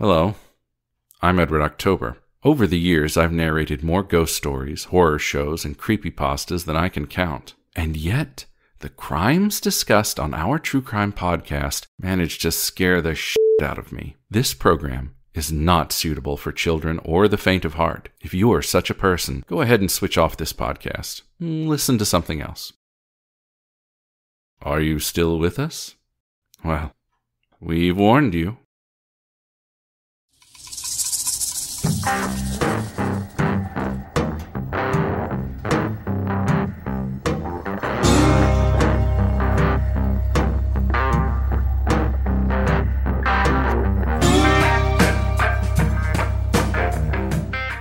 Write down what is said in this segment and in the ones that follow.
Hello, I'm Edward October. Over the years, I've narrated more ghost stories, horror shows, and creepypastas than I can count. And yet, the crimes discussed on our true crime podcast managed to scare the shit out of me. This program is not suitable for children or the faint of heart. If you are such a person, go ahead and switch off this podcast. Listen to something else. Are you still with us? Well, we've warned you.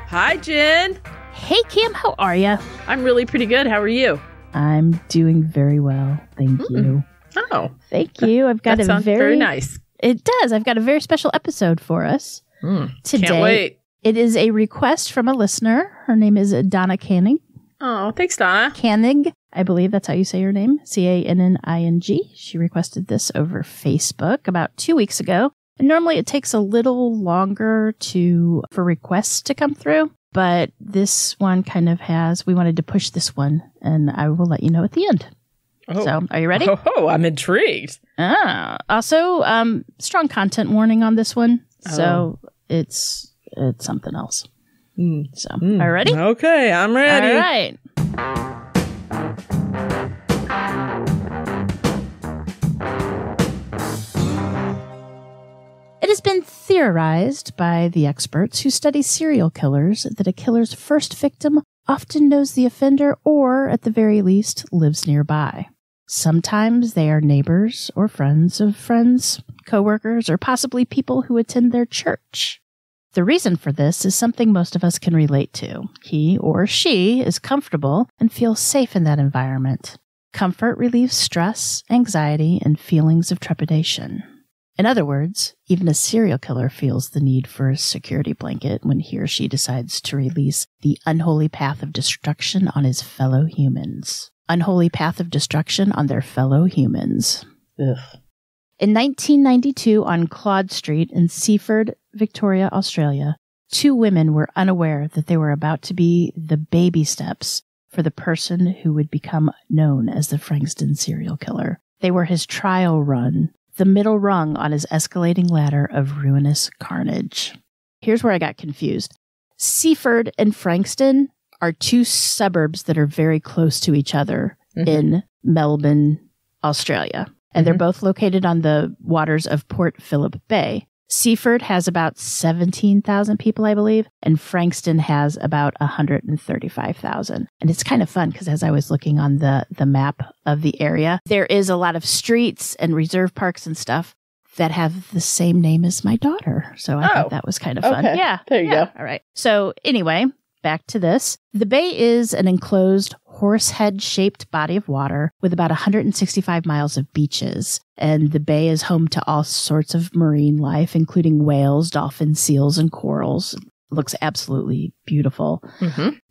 Hi, Jen. Hey, Kim, how are you? I'm really pretty good. How are you? I'm doing very well. Thank you. Oh. Thank you. I've got that sounds very nice. It does. I've got a very special episode for us today. Can't wait. It is a request from a listener. Her name is Donna Canning. Oh, thanks, Donna. Canning. I believe that's how you say her name. Canning. She requested this over Facebook about 2 weeks ago. And normally it takes a little longer for requests to come through. But this one kind of we wanted to push this one. And I will let you know at the end. Oh. So, are you ready? Oh, I'm intrigued. Also, strong content warning on this one. So, it's something else. So, are you ready? Okay, I'm ready. All right. It has been theorized by the experts who study serial killers that a killer's first victim often knows the offender or, at the very least, lives nearby. Sometimes they are neighbors or friends of friends, coworkers, or possibly people who attend their church. The reason for this is something most of us can relate to. He or she is comfortable and feels safe in that environment. Comfort relieves stress, anxiety, and feelings of trepidation. In other words, even a serial killer feels the need for a security blanket when he or she decides to release the unholy path of destruction on his fellow humans. Unholy path of destruction on their fellow humans. Ugh. In 1992, on Claude Street in Seaford, Victoria, Australia, 2 women were unaware that they were about to be the baby steps for the person who would become known as the Frankston Serial Killer. They were his trial run, the middle rung on his escalating ladder of ruinous carnage. Here's where I got confused. Seaford and Frankston are 2 suburbs that are very close to each other in Melbourne, Australia. And they're both located on the waters of Port Phillip Bay. Seaford has about 17,000 people, I believe, and Frankston has about 135,000. And it's kind of fun because as I was looking on the map of the area, there is a lot of streets and reserve parks and stuff that have the same name as my daughter. So I thought that was kind of fun. Okay. Yeah. There you go. All right. So anyway, back to this. The bay is an enclosed horsehead-shaped body of water with about 165 miles of beaches. And the bay is home to all sorts of marine life, including whales, dolphins, seals, and corals. It looks absolutely beautiful.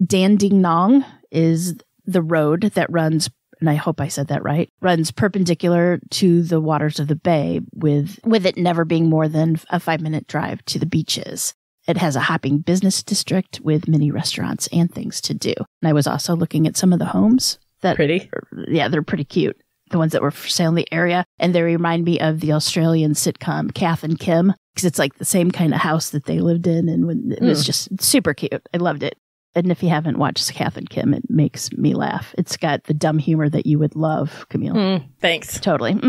Dandenong is the road that runs, and I hope I said that right, runs perpendicular to the waters of the bay, with it never being more than a 5-minute drive to the beaches. It has a hopping business district with many restaurants and things to do. And I was also looking at some of the homes. Pretty? Yeah, they're pretty cute. The ones that were for sale in the area. And they remind me of the Australian sitcom Kath and Kim, because it's like the same kind of house that they lived in. And it was just super cute. I loved it. And if you haven't watched Kath and Kim, it makes me laugh. It's got the dumb humor that you would love, Camille. Thanks. Totally.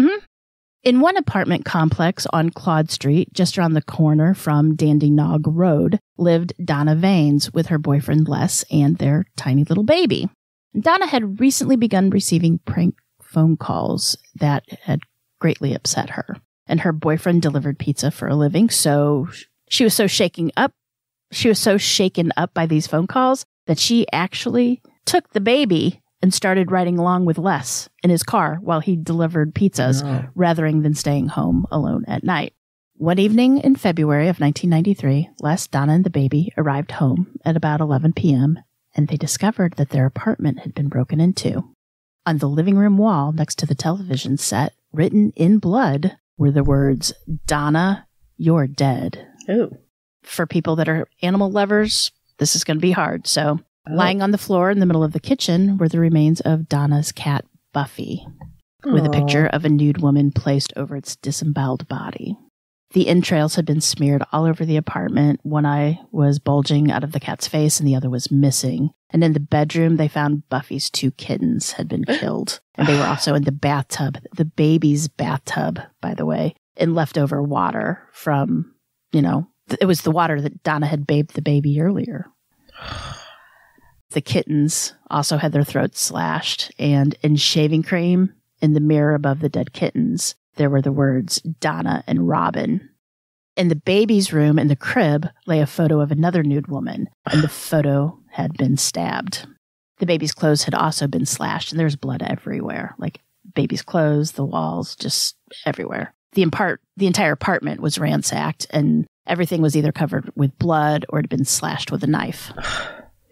In one apartment complex on Claude Street, just around the corner from Dandenong Road, lived Donna Vanes with her boyfriend Les and their tiny little baby. Donna had recently begun receiving prank phone calls that had greatly upset her. And her boyfriend delivered pizza for a living, so she was so shaken up by these phone calls that she actually took the baby and started riding along with Les in his car while he delivered pizzas rather than staying home alone at night. One evening in February of 1993, Les, Donna, and the baby arrived home at about 11 p.m., and they discovered that their apartment had been broken into. On the living room wall next to the television set, written in blood, were the words, "Donna, you're dead." Oh. For people that are animal lovers, this is going to be hard. So, lying on the floor in the middle of the kitchen were the remains of Donna's cat, Buffy, with a picture of a nude woman placed over its disemboweled body. The entrails had been smeared all over the apartment. One eye was bulging out of the cat's face and the other was missing. And in the bedroom, they found Buffy's 2 kittens had been killed. And they were also in the bathtub, the baby's bathtub, by the way, in leftover water from, it was the water that Donna had bathed the baby earlier. The kittens also had their throats slashed, and in shaving cream in the mirror above the dead kittens, there were the words Donna and Robin. In the baby's room in the crib lay a photo of another nude woman, and the photo had been stabbed. The baby's clothes had also been slashed, and there was blood everywhere, like baby's clothes, the walls, just everywhere. The entire apartment was ransacked, and everything was either covered with blood or had been slashed with a knife.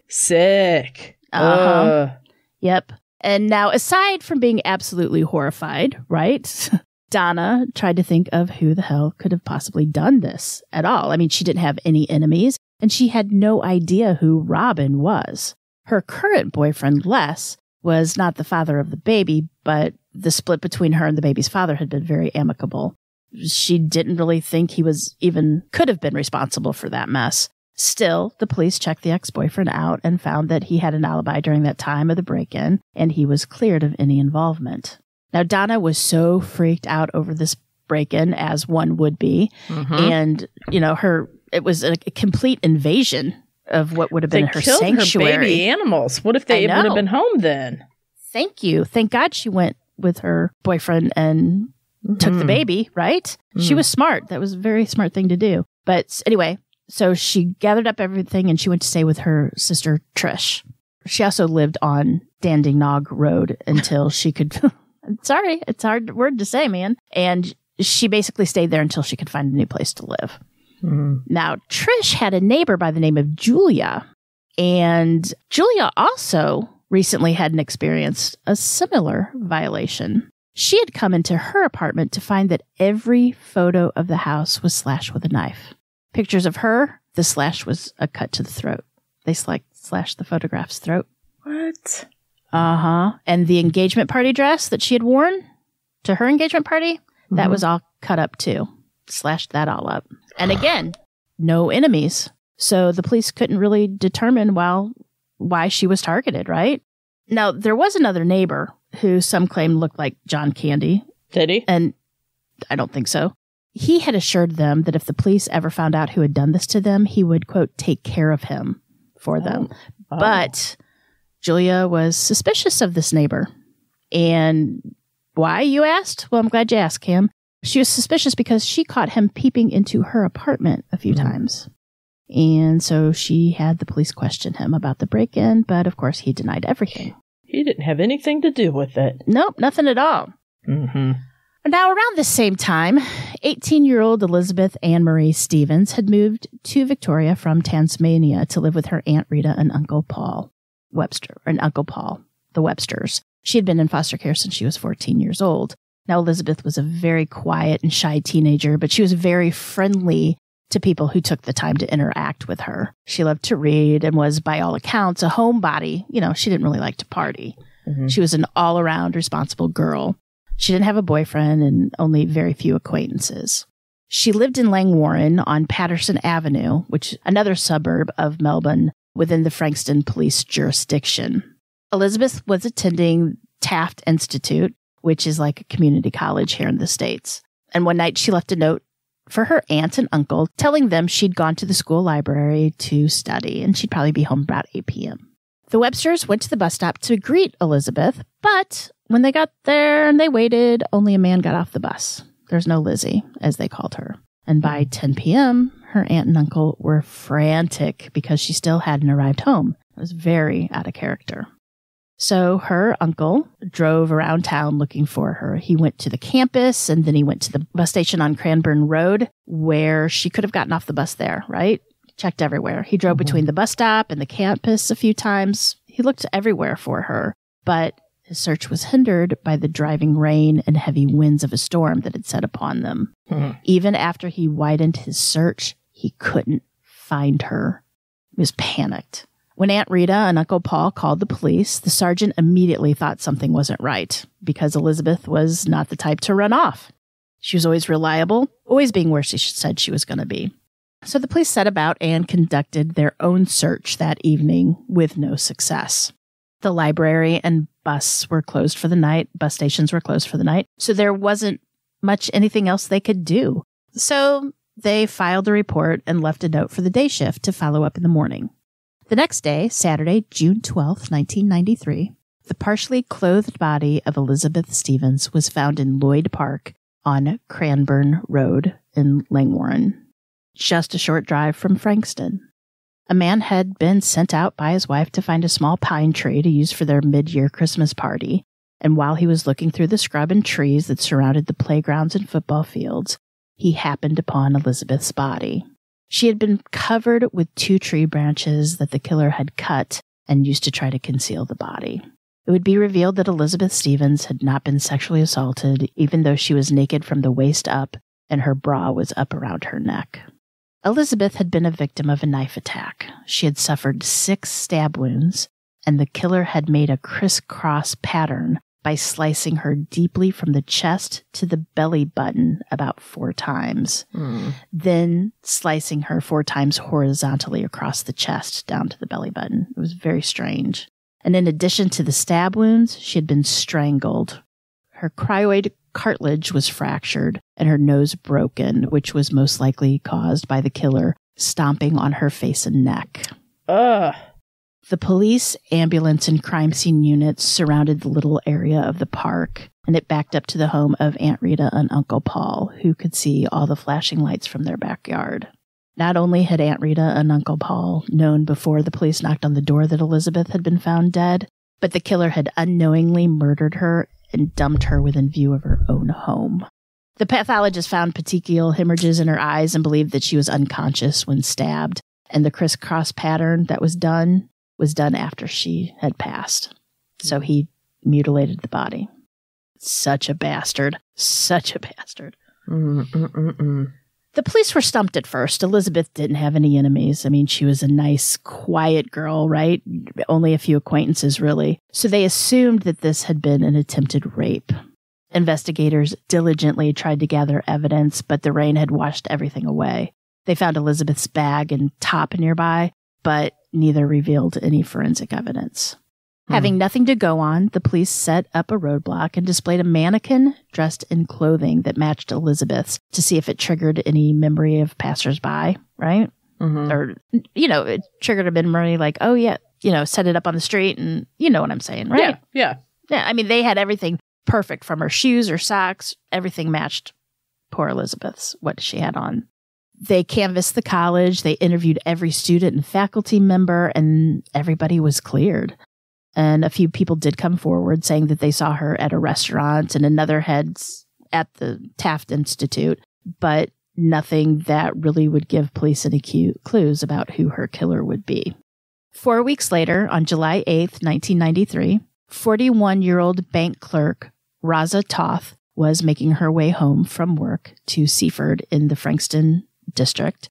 Sick. Yep. And now, aside from being absolutely horrified, right, Donna tried to think of who the hell could have possibly done this at all. I mean, she didn't have any enemies, and she had no idea who Robin was. Her current boyfriend, Les, was not the father of the baby, but the split between her and the baby's father had been very amicable. She didn't really think he could have been responsible for that mess. Still, the police checked the ex-boyfriend out and found that he had an alibi during that time of the break-in, and he was cleared of any involvement. Now, Donna was so freaked out over this break-in, as one would be, and, it was a complete invasion of what would have been her sanctuary. They killed her baby animals. What if they would have been home then? Thank you. Thank God she went with her boyfriend and took the baby, right? She was smart. That was a very smart thing to do. But anyway, so she gathered up everything and she went to stay with her sister, Trish. She also lived on Dandenong Road until she could... Sorry, it's a hard word to say, man. And she basically stayed there until she could find a new place to live. Now, Trish had a neighbor by the name of Julia. And Julia also recently had experienced a similar violation. She had come into her apartment to find that every photo of the house was slashed with a knife. Pictures of her, the slash was a cut to the throat. They slashed the photograph's throat. What? And the engagement party dress that she had worn to her engagement party, that was all cut up too. Slashed that all up. And again, no enemies. So the police couldn't really determine why she was targeted, right? Now, there was another neighbor who some claim looked like John Candy. Did he? And I don't think so. He had assured them that if the police ever found out who had done this to them, he would, quote, take care of him for them. But Julia was suspicious of this neighbor. And why, you asked? Well, I'm glad you asked, Cam. She was suspicious because she caught him peeping into her apartment a few times. And so she had the police question him about the break-in, but of course he denied everything. He didn't have anything to do with it. Nope, nothing at all. Now, around the same time, 18-year-old Elizabeth Ann Marie Stevens had moved to Victoria from Tasmania to live with her Aunt Rita and Uncle Paul the Websters. She had been in foster care since she was 14 years old. Now, Elizabeth was a very quiet and shy teenager, but she was very friendly to people who took the time to interact with her. She loved to read and was, by all accounts, a homebody. She didn't really like to party. She was an all-around responsible girl. She didn't have a boyfriend and only very few acquaintances. She lived in Langwarrin on Patterson Avenue, which is another suburb of Melbourne within the Frankston police jurisdiction. Elizabeth was attending Taft Institute, which is like a community college here in the States. And one night she left a note for her aunt and uncle telling them she'd gone to the school library to study and she'd probably be home about 8 p.m. The Websters went to the bus stop to greet Elizabeth, but when they got there and they waited, only a man got off the bus. There's no Lizzie, as they called her. And by 10 p.m., her aunt and uncle were frantic because she still hadn't arrived home. It was very out of character. So her uncle drove around town looking for her. He went to the campus and then he went to the bus station on Cranbourne Road where she could have gotten off the bus there, right? Checked everywhere. He drove between the bus stop and the campus a few times. He looked everywhere for her, but his search was hindered by the driving rain and heavy winds of a storm that had set upon them. Even after he widened his search, he couldn't find her. He was panicked. When Aunt Rita and Uncle Paul called the police, the sergeant immediately thought something wasn't right because Elizabeth was not the type to run off. She was always reliable, always being where she said she was going to be. So the police set about and conducted their own search that evening with no success. The library and bus stations were closed for the night, so there wasn't much anything else they could do. So they filed a report and left a note for the day shift to follow up in the morning. The next day, Saturday, June 12th, 1993, the partially clothed body of Elizabeth Stevens was found in Lloyd Park on Cranbourne Road in Langwarren, just a short drive from Frankston. A man had been sent out by his wife to find a small pine tree to use for their mid-year Christmas party, and while he was looking through the scrub and trees that surrounded the playgrounds and football fields, he happened upon Elizabeth's body. She had been covered with 2 tree branches that the killer had cut and used to try to conceal the body. It would be revealed that Elizabeth Stevens had not been sexually assaulted, even though she was naked from the waist up and her bra was up around her neck. Elizabeth had been a victim of a knife attack. She had suffered 6 stab wounds, and the killer had made a crisscross pattern by slicing her deeply from the chest to the belly button about 4 times, then slicing her 4 times horizontally across the chest down to the belly button. It was very strange. And in addition to the stab wounds, she had been strangled. Her cryoid cartilage was fractured and her nose broken, which was most likely caused by the killer stomping on her face and neck. Ugh. The police, ambulance, and crime scene units surrounded the little area of the park, and it backed up to the home of Aunt Rita and Uncle Paul, who could see all the flashing lights from their backyard. Not only had Aunt Rita and Uncle Paul known before the police knocked on the door that Elizabeth had been found dead, but the killer had unknowingly murdered her and dumped her within view of her own home. The pathologist found petechial hemorrhages in her eyes and believed that she was unconscious when stabbed, and the crisscross pattern that was done after she had passed. So he mutilated the body. Such a bastard. Such a bastard. The police were stumped at first. Elizabeth didn't have any enemies. I mean, she was a nice, quiet girl, right? Only a few acquaintances, really. So they assumed that this had been an attempted rape. Investigators diligently tried to gather evidence, but the rain had washed everything away. They found Elizabeth's bag and top nearby, but neither revealed any forensic evidence. Having nothing to go on, the police set up a roadblock and displayed a mannequin dressed in clothing that matched Elizabeth's to see if it triggered any memory of passersby, right? Or, it triggered a memory like, oh, yeah, set it up on the street and you know what I'm saying, right? Yeah. I mean, they had everything perfect from her shoes, her socks, everything matched poor Elizabeth's, what she had on. They canvassed the college, they interviewed every student and faculty member, and everybody was cleared. And a few people did come forward saying that they saw her at a restaurant and another heads at the Taft Institute, but nothing that really would give police any clues about who her killer would be. 4 weeks later, on July 8th, 1993, 41-year-old bank clerk Raza Toth was making her way home from work to Seaford in the Frankston district.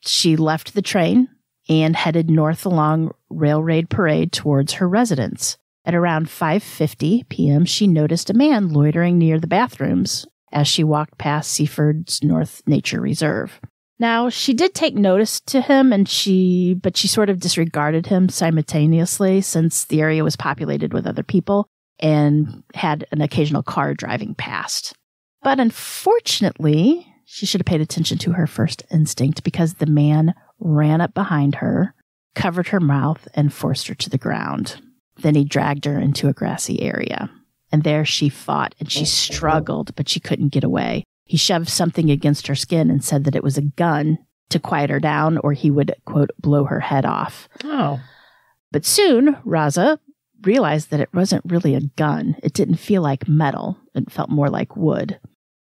She left the train and headed north along Railroad Parade towards her residence. At around 5:50 p.m., she noticed a man loitering near the bathrooms as she walked past Seaford's North Nature Reserve. Now, she did take notice to him, but she sort of disregarded him simultaneously since the area was populated with other people and had an occasional car driving past. But unfortunately, she should have paid attention to her first instinct because the man ran up behind her, covered her mouth, and forced her to the ground. Then he dragged her into a grassy area. And there she fought and she struggled, but she couldn't get away. He shoved something against her skin and said that it was a gun to quiet her down or he would, quote, blow her head off. Oh. But soon, Raza realized that it wasn't really a gun. It didn't feel like metal. It felt more like wood.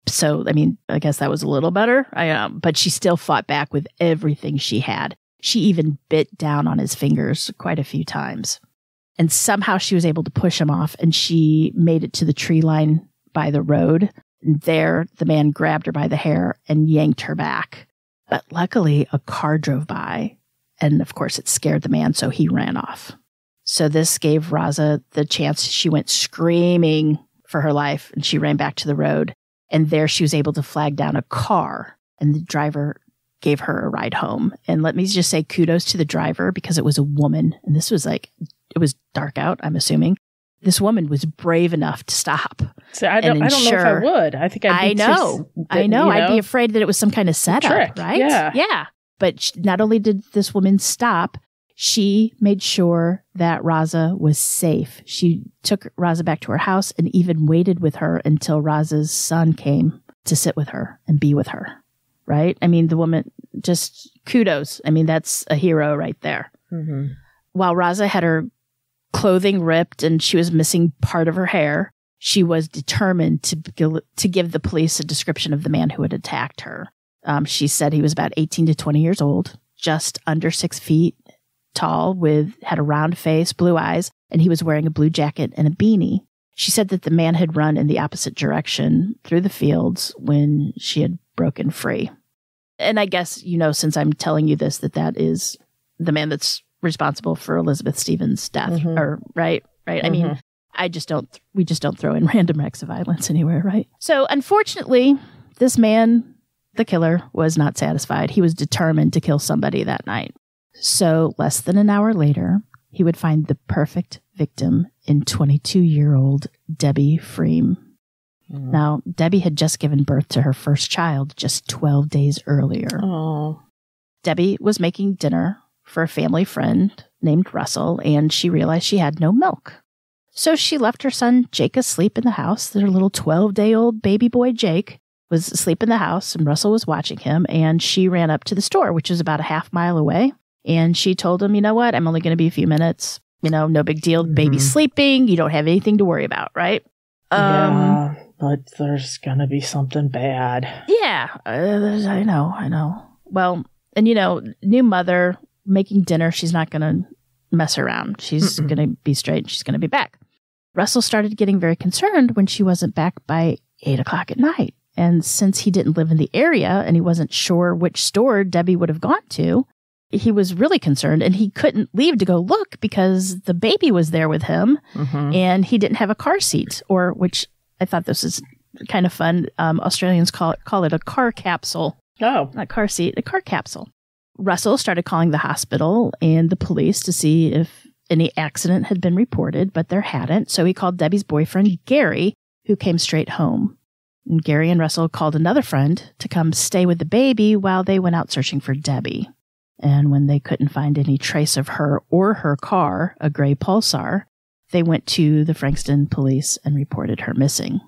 So, I mean, I guess that was a little better. But she still fought back with everything she had. She even bit down on his fingers quite a few times. And somehow she was able to push him off, and she made it to the tree line by the road. And there, the man grabbed her by the hair and yanked her back. But luckily, a car drove by, and of course, it scared the man, so he ran off. So this gave Raza the chance. She went screaming for her life, and she ran back to the road. And there she was able to flag down a car, and the driver gave her a ride home. And let me just say kudos to the driver, because it was a woman. And this was it was dark out, I'm assuming. This woman was brave enough to stop. So I don't know if I would. I think I'd be I know. I'd be afraid that it was some kind of setup, trick, right? Yeah. But not only did this woman stop, she made sure that Raza was safe. She took Raza back to her house and even waited with her until Raza's son came to sit with her and be with her. Right? I mean, the woman, just kudos. I mean, that's a hero right there. Mm-hmm. While Raza had her clothing ripped and she was missing part of her hair, she was determined to give the police a description of the man who had attacked her. She said he was about 18 to 20 years old, just under 6 feet tall, had a round face, blue eyes, and he was wearing a blue jacket and a beanie. She said that the man had run in the opposite direction through the fields when she had broken free. And I guess, since I'm telling you this, that is the man that's responsible for Elizabeth Stevens' death. Mm-hmm. Or right. Mm-hmm. I mean, we just don't throw in random acts of violence anywhere, right? So unfortunately, this man, the killer, was not satisfied. He was determined to kill somebody that night. So less than an hour later, he would find the perfect victim in 22-year-old Debbie Freem. Mm. Now, Debbie had just given birth to her first child just 12 days earlier. Oh. Debbie was making dinner for a family friend named Russell, and she realized she had no milk. So she left her son Jake asleep in the house. Their little 12-day-old baby boy Jake was asleep in the house, and Russell was watching him, and she ran up to the store, which was about a half mile away. And she told him, you know what, I'm only going to be a few minutes. No big deal. Mm-hmm. Baby's sleeping. You don't have anything to worry about, right? Yeah, but there's going to be something bad. Yeah, I know. Well, and new mother making dinner, she's not going to mess around. She's going to be straight. She's going to be back. Russell started getting very concerned when she wasn't back by 8 o'clock at night. And since he didn't live in the area and he wasn't sure which store Debbie would have gone to, he was really concerned, and he couldn't leave to go look because the baby was there with him, and he didn't have a car seat, which I thought this is kind of fun. Australians call it a car capsule. Oh. Not car seat, a car capsule. Russell started calling the hospital and the police to see if any accident had been reported, but there hadn't. So he called Debbie's boyfriend, Gary, who came straight home. And Gary and Russell called another friend to come stay with the baby while they went out searching for Debbie. And when they couldn't find any trace of her or her car, a gray Pulsar, they went to the Frankston police and reported her missing.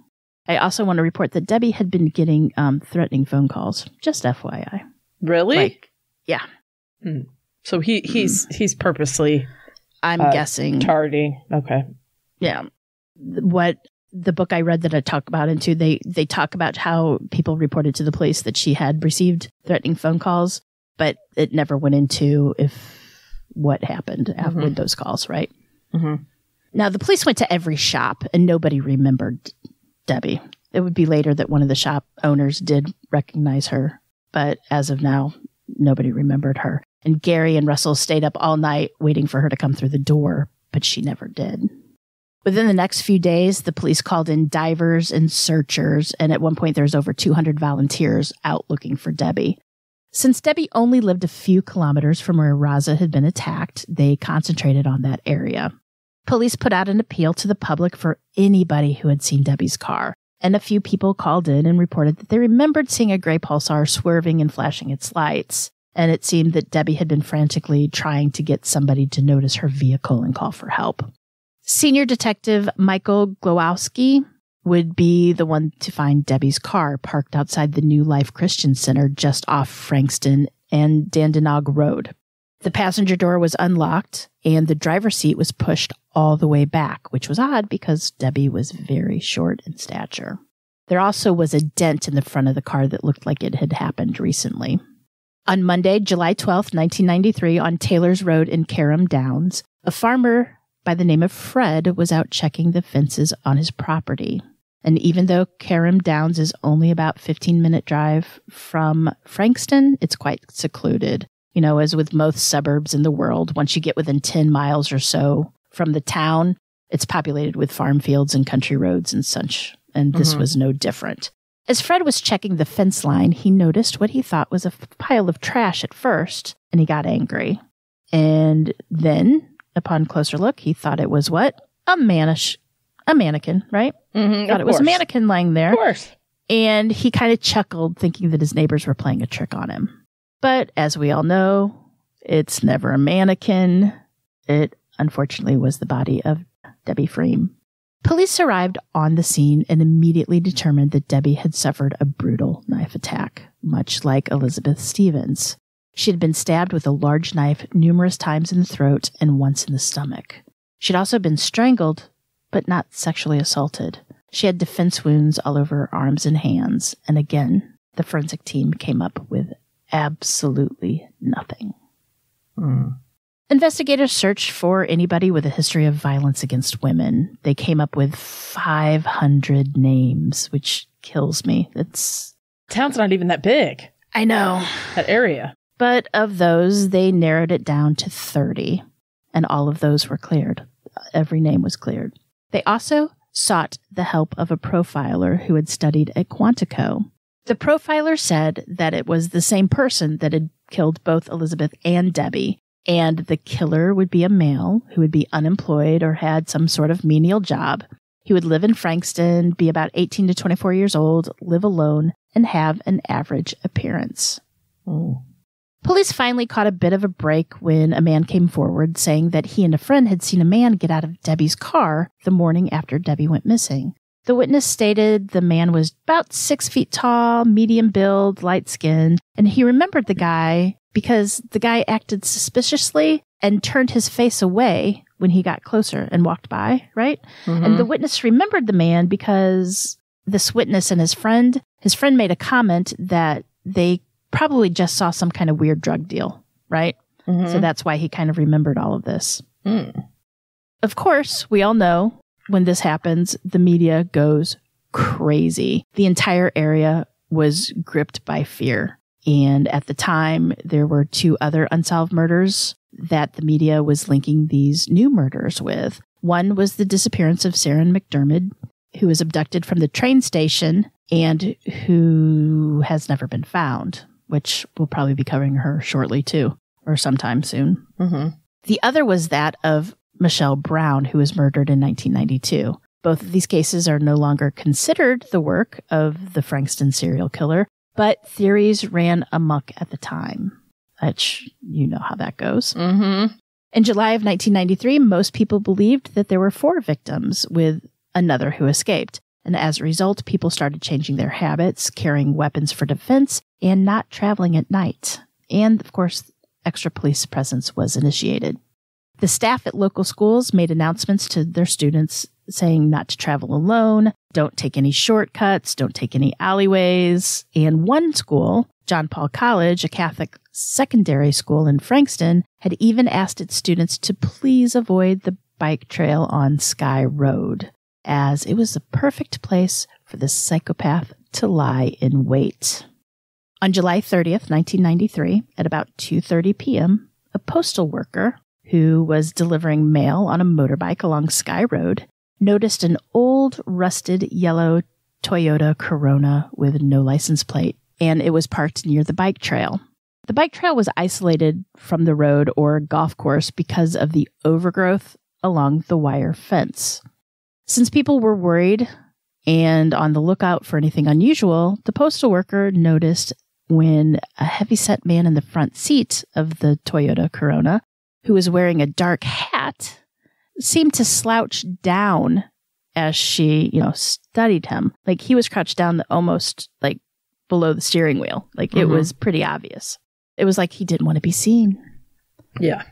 I also want to report that Debbie had been getting threatening phone calls. Just FYI. Really? Yeah. So he's purposely, I'm guessing, tardy. Okay. Yeah. What the book I read that I talk about into, they talk about how people reported to the police that she had received threatening phone calls, but it never went into what happened with those calls, right? Mm-hmm. Now, the police went to every shop, and nobody remembered Debbie. It would be later that one of the shop owners did recognize her, but as of now, nobody remembered her. And Gary and Russell stayed up all night waiting for her to come through the door, but she never did. Within the next few days, the police called in divers and searchers, and at one point there was over 200 volunteers out looking for Debbie. Since Debbie only lived a few kilometers from where Raza had been attacked, they concentrated on that area. Police put out an appeal to the public for anybody who had seen Debbie's car, and a few people called in and reported that they remembered seeing a gray Pulsar swerving and flashing its lights, and it seemed that Debbie had been frantically trying to get somebody to notice her vehicle and call for help. Senior Detective Michael Glowowski would be the one to find Debbie's car parked outside the New Life Christian Center just off Frankston and Dandenong Road. The passenger door was unlocked, and the driver's seat was pushed all the way back, which was odd because Debbie was very short in stature. There also was a dent in the front of the car that looked like it had happened recently. On Monday, July 12th, 1993, on Taylor's Road in Carrum Downs, a farmer by the name of Fred was out checking the fences on his property. And even though Carrum Downs is only about 15-minute drive from Frankston, it's quite secluded. You know, as with most suburbs in the world, once you get within 10 miles or so from the town, it's populated with farm fields and country roads and such. And this was no different. As Fred was checking the fence line, he noticed what he thought was a pile of trash at first, and he got angry. And then, upon closer look, he thought it was what? A mannequin, right? Thought it was a mannequin lying there. Of course. And he kind of chuckled, thinking that his neighbors were playing a trick on him. But as we all know, it's never a mannequin. It, unfortunately, was the body of Debbie Freem. Police arrived on the scene and immediately determined that Debbie had suffered a brutal knife attack, much like Elizabeth Stevens. She had been stabbed with a large knife numerous times in the throat and once in the stomach. She had also been strangled, but not sexually assaulted. She had defense wounds all over her arms and hands, and again, the forensic team came up with absolutely nothing. Investigators searched for anybody with a history of violence against women. They came up with 500 names, which kills me. Town's not even that big. I know. That area. But of those, they narrowed it down to 30, and all of those were cleared. Every name was cleared. They also sought the help of a profiler who had studied at Quantico. The profiler said that it was the same person that had killed both Elizabeth and Debbie, and the killer would be a male who would be unemployed or had some sort of menial job. He would live in Frankston, be about 18 to 24 years old, live alone, and have an average appearance. Police finally caught a bit of a break when a man came forward saying that he and a friend had seen a man get out of Debbie's car the morning after Debbie went missing. The witness stated the man was about 6 feet tall, medium build, light-skinned, and he remembered the guy because the guy acted suspiciously and turned his face away when he got closer and walked by, right? And the witness remembered the man because this witness and his friend made a comment that they probably just saw some kind of weird drug deal, right? So that's why he kind of remembered all of this. Of course, we all know when this happens, the media goes crazy. The entire area was gripped by fear. And at the time, there were 2 other unsolved murders that the media was linking these new murders with. One was the disappearance of Sarah McDermott, who was abducted from the train station and who has never been found, which we'll probably be covering her shortly too, or sometime soon. The other was that of Michelle Brown, who was murdered in 1992. Both of these cases are no longer considered the work of the Frankston serial killer, but theories ran amok at the time, which you know how that goes. In July of 1993, most people believed that there were 4 victims, with another who escaped. And as a result, people started changing their habits, carrying weapons for defense, and not traveling at night. And, of course, extra police presence was initiated. The staff at local schools made announcements to their students saying not to travel alone, don't take any shortcuts, don't take any alleyways. And one school, John Paul College, a Catholic secondary school in Frankston, had even asked its students to please avoid the bike trail on Sky Road, as it was the perfect place for the psychopath to lie in wait. On July 30th, 1993, at about 2:30 p.m., a postal worker who was delivering mail on a motorbike along Sky Road noticed an old, rusted yellow Toyota Corona with no license plate, and it was parked near the bike trail. The bike trail was isolated from the road or golf course because of the overgrowth along the wire fence. Since people were worried and on the lookout for anything unusual, the postal worker noticed when a heavyset man in the front seat of the Toyota Corona, who was wearing a dark hat, seemed to slouch down as she, studied him. Like he was crouched down almost like below the steering wheel. Like it was pretty obvious. It was like he didn't want to be seen. Yeah.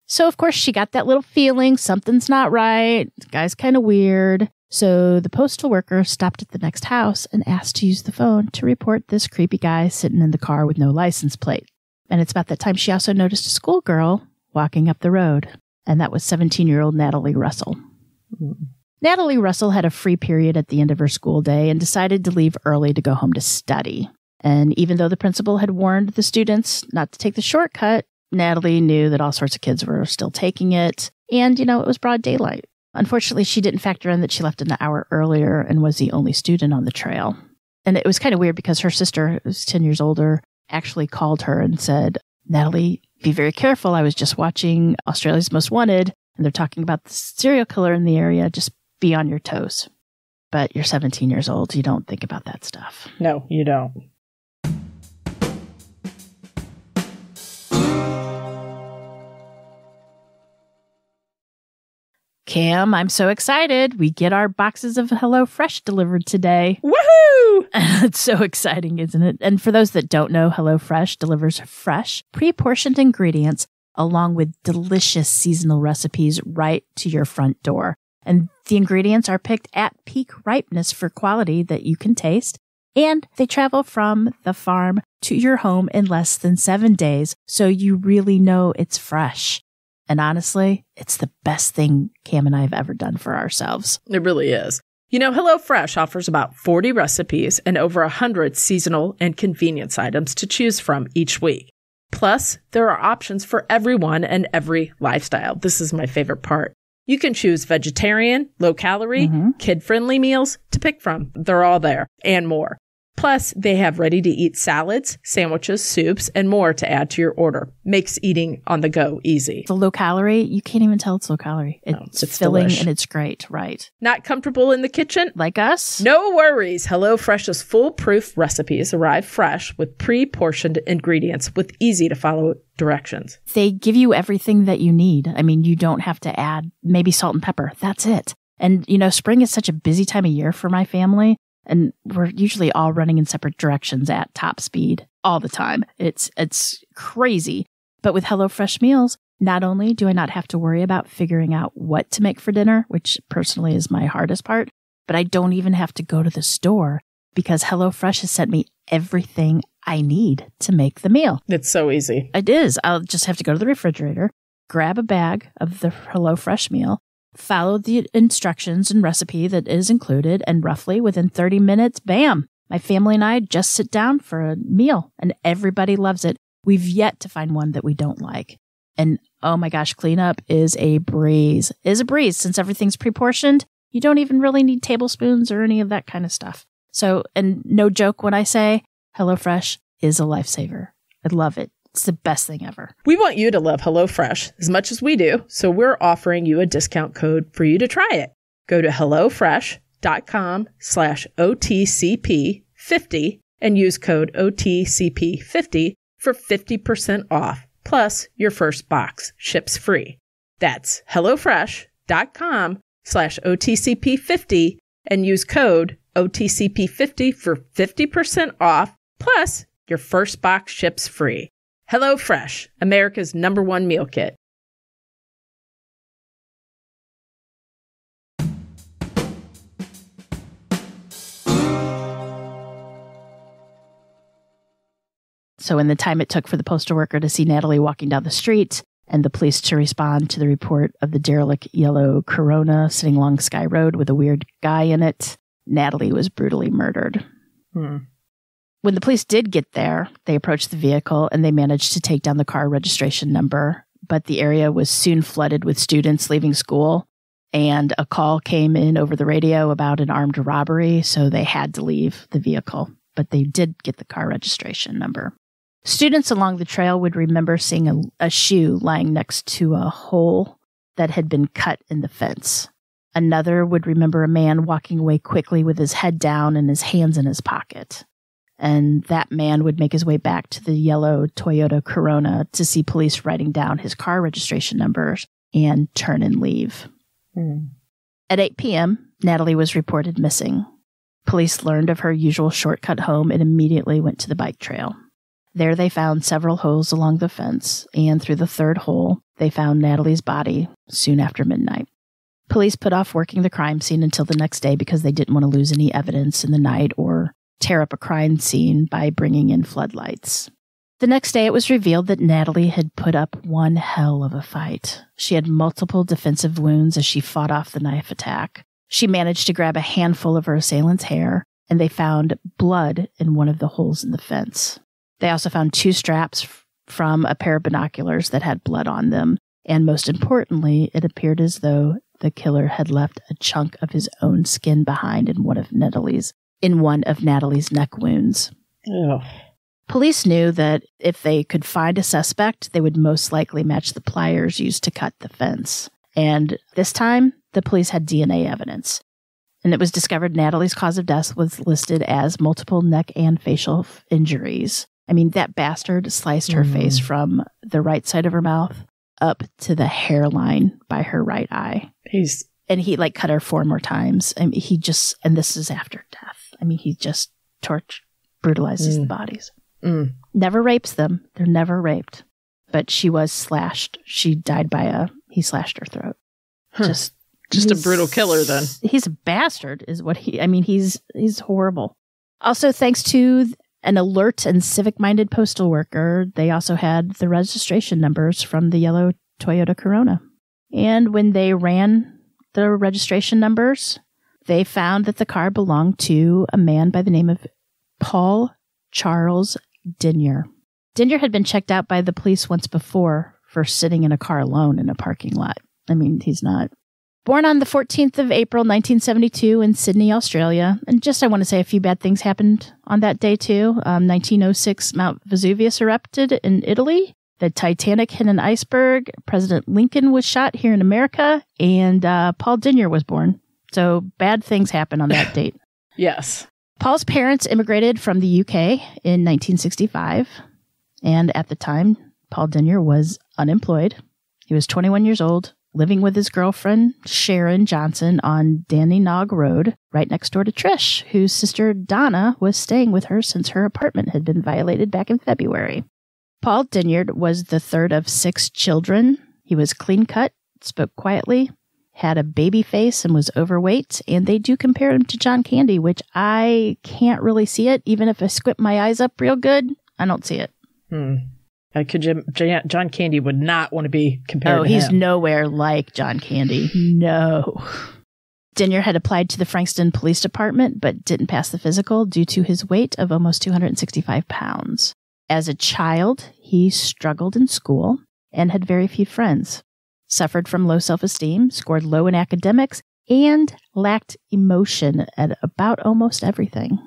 So, of course, she got that little feeling, something's not right. The guy's kind of weird. So the postal worker stopped at the next house and asked to use the phone to report this creepy guy sitting in the car with no license plate. And it's about that time she also noticed a schoolgirl walking up the road. And that was 17-year-old Natalie Russell. Natalie Russell had a free period at the end of her school day and decided to leave early to go home to study. And even though the principal had warned the students not to take the shortcut, Natalie knew that all sorts of kids were still taking it. And, it was broad daylight. Unfortunately, she didn't factor in that she left an hour earlier and was the only student on the trail. And it was kind of weird because her sister, who was 10 years older, actually called her and said, Natalie, be very careful. I was just watching Australia's Most Wanted, and they're talking about the serial killer in the area. Just be on your toes. But you're 17 years old. You don't think about that stuff. No, you don't. Cam, I'm so excited. We get our boxes of HelloFresh delivered today. Woohoo! It's so exciting, isn't it? And for those that don't know, HelloFresh delivers fresh, pre-portioned ingredients along with delicious seasonal recipes right to your front door. And the ingredients are picked at peak ripeness for quality that you can taste. And they travel from the farm to your home in less than 7 days, so you really know it's fresh. And honestly, it's the best thing Cam and I have ever done for ourselves. It really is. HelloFresh offers about 40 recipes and over 100 seasonal and convenience items to choose from each week. Plus, there are options for everyone and every lifestyle. This is my favorite part. You can choose vegetarian, low-calorie, kid-friendly meals to pick from. They're all there and more. Plus, they have ready-to-eat salads, sandwiches, soups, and more to add to your order. Makes eating on the go easy. The low-calorie, you can't even tell it's low-calorie. It's filling and it's great, right? Not comfortable in the kitchen? Like us? No worries. HelloFresh's foolproof recipes arrive fresh with pre-portioned ingredients with easy-to-follow directions. They give you everything that you need. I mean, you don't have to add maybe salt and pepper. That's it. And, spring is such a busy time of year for my family. And we're usually all running in separate directions at top speed all the time. It's crazy. But with HelloFresh meals, not only do I not have to worry about figuring out what to make for dinner, which personally is my hardest part, but I don't even have to go to the store because HelloFresh has sent me everything I need to make the meal. It's so easy. It is. I'll just have to go to the refrigerator, grab a bag of the HelloFresh meal, follow the instructions and recipe that is included, and roughly within 30 minutes, bam, my family and I just sit down for a meal, and everybody loves it. We've yet to find one that we don't like. And oh my gosh, cleanup is a breeze. Since everything's pre-portioned. You don't even really need tablespoons or any of that kind of stuff. So, and no joke when I say HelloFresh is a lifesaver. I love it. It's the best thing ever. We want you to love HelloFresh as much as we do, so we're offering you a discount code for you to try it. Go to HelloFresh.com/OTCP50 and use code OTCP50 for 50% off, plus your first box ships free. That's HelloFresh.com/OTCP50 and use code OTCP50 for 50% off, plus your first box ships free. HelloFresh, America's #1 meal kit. So in the time it took for the postal worker to see Natalie walking down the street and the police to respond to the report of the derelict yellow Corona sitting along Sky Road with a weird guy in it, Natalie was brutally murdered. When the police did get there, they approached the vehicle and they managed to take down the car registration number. But the area was soon flooded with students leaving school, and a call came in over the radio about an armed robbery, so they had to leave the vehicle. But they did get the car registration number. Students along the trail would remember seeing a shoe lying next to a hole that had been cut in the fence. Another would remember a man walking away quickly with his head down and his hands in his pocket. And that man would make his way back to the yellow Toyota Corona to see police writing down his car registration numbers and turn and leave. At 8 p.m., Natalie was reported missing. Police learned of her usual shortcut home and immediately went to the bike trail. There they found several holes along the fence, and through the third hole, they found Natalie's body soon after midnight. Police put off working the crime scene until the next day because they didn't want to lose any evidence in the night or tear up a crime scene by bringing in floodlights. The next day, it was revealed that Natalie had put up one hell of a fight. She had multiple defensive wounds as she fought off the knife attack. She managed to grab a handful of her assailant's hair, and they found blood in one of the holes in the fence. They also found 2 straps from a pair of binoculars that had blood on them, and most importantly, it appeared as though the killer had left a chunk of his own skin behind in one of Natalie's neck wounds. Ugh. Police knew that if they could find a suspect, they would most likely match the pliers used to cut the fence. And this time, the police had DNA evidence. And it was discovered Natalie's cause of death was listed as multiple neck and facial injuries. I mean, that bastard sliced her face from the right side of her mouth up to the hairline by her right eye. And he cut her 4 more times. I mean, and this is after death. I mean, he just brutalizes the bodies. Never rapes them. They're never raped. But she was slashed. She died he slashed her throat. Huh. Just a brutal killer then. He's a bastard is what he's horrible. Also, thanks to an alert and civic-minded postal worker, they also had the registration numbers from the yellow Toyota Corona. And when they ran the registration numbers, they found that the car belonged to a man by the name of Paul Charles Denyer. Denyer had been checked out by the police once before for sitting in a car alone in a parking lot. I mean, he's not. Born on the 14th of April, 1972 in Sydney, Australia. And I want to say a few bad things happened on that day, too. 1906, Mount Vesuvius erupted in Italy. The Titanic hit an iceberg. President Lincoln was shot here in America. And Paul Denyer was born. So bad things happened on that date. Yes. Paul's parents immigrated from the UK in 1965. And at the time, Paul Denyer was unemployed. He was 21 years old, living with his girlfriend, Sharon Johnson, on Dandenong Road, right next door to Trish, whose sister Donna was staying with her since her apartment had been violated back in February. Paul Denyer was the third of 6 children. He was clean-cut, spoke quietly, had a baby face, and was overweight, and they do compare him to John Candy, which I can't really see it. Even if I squint my eyes up real good, I don't see it. John Candy would not want to be compared to him. Oh, he's nowhere like John Candy. No. Denyer had applied to the Frankston Police Department, but didn't pass the physical due to his weight of almost 265 pounds. As a child, he struggled in school and had very few friends, suffered from low self-esteem, scored low in academics, and lacked emotion at about almost everything.